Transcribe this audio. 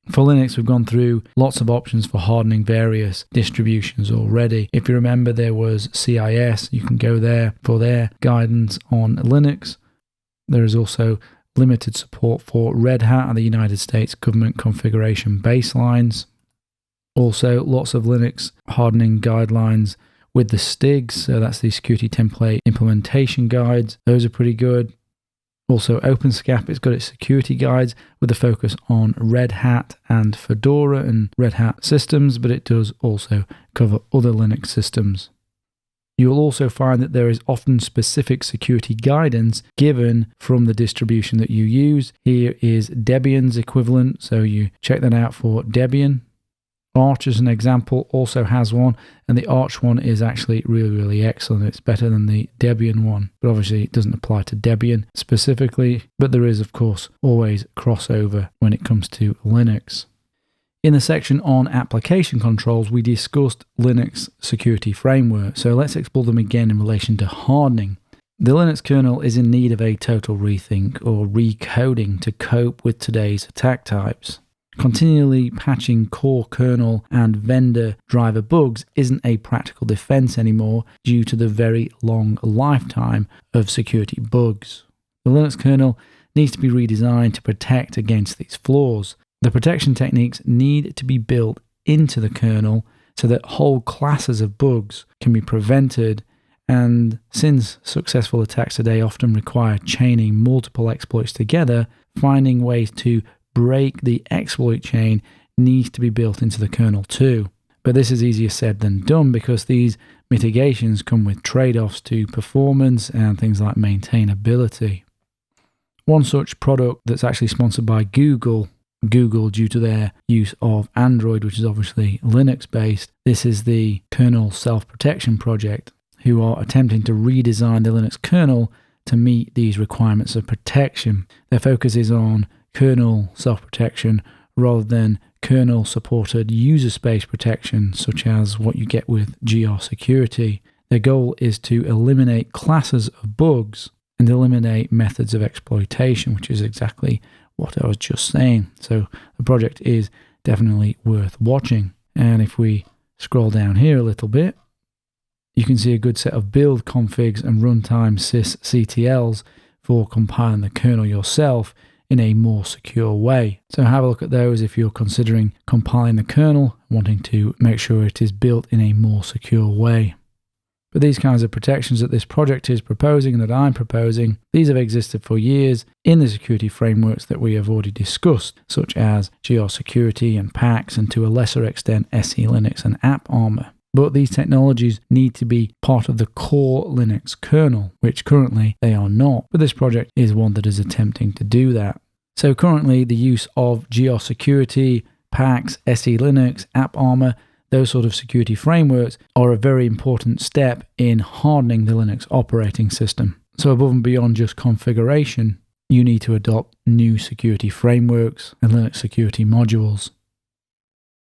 For Linux, we've gone through lots of options for hardening various distributions already. If you remember, there was CIS. You can go there for their guidance on Linux. There is also limited support for Red Hat and the United States government configuration baselines. Also, lots of Linux hardening guidelines with the STIGs, so that's the Security Template Implementation Guides. Those are pretty good. Also, OpenSCAP, it's got its security guides with a focus on Red Hat and Fedora and Red Hat systems, but it does also cover other Linux systems. You'll also find that there is often specific security guidance given from the distribution that you use. Here is Debian's equivalent, so you check that out for Debian. Arch, as an example, also has one, and the Arch one is actually really excellent. It's better than the Debian one, but obviously it doesn't apply to Debian specifically, but there is, of course, always crossover when it comes to Linux. In the section on application controls, we discussed Linux security framework, so let's explore them again in relation to hardening. The Linux kernel is in need of a total rethink or recoding to cope with today's attack types. Continually patching core kernel and vendor driver bugs isn't a practical defense anymore due to the very long lifetime of security bugs. The Linux kernel needs to be redesigned to protect against these flaws. The protection techniques need to be built into the kernel so that whole classes of bugs can be prevented, and since successful attacks today often require chaining multiple exploits together, finding ways to break the exploit chain needs to be built into the kernel too. But this is easier said than done because these mitigations come with trade-offs to performance and things like maintainability. One such product that's actually sponsored by Google, due to their use of Android, which is obviously Linux-based, this is the Kernel Self-Protection Project, who are attempting to redesign the Linux kernel to meet these requirements of protection. Their focus is on kernel self-protection rather than kernel-supported user space protection, such as what you get with GR security. Their goal is to eliminate classes of bugs and eliminate methods of exploitation, which is exactly what I was just saying. So the project is definitely worth watching. And if we scroll down here a little bit, you can see a good set of build configs and runtime sysctls for compiling the kernel yourself in a more secure way. So have a look at those if you're considering compiling the kernel, wanting to make sure it is built in a more secure way. But these kinds of protections that this project is proposing and that I'm proposing, these have existed for years in the security frameworks that we have already discussed, such as GR Security and PAX, and to a lesser extent SE Linux and AppArmor. But these technologies need to be part of the core Linux kernel, which currently they are not. But this project is one that is attempting to do that. So currently the use of GR Security, PAX, SE Linux, AppArmor, those sort of security frameworks are a very important step in hardening the Linux operating system. So above and beyond just configuration, you need to adopt new security frameworks and Linux security modules.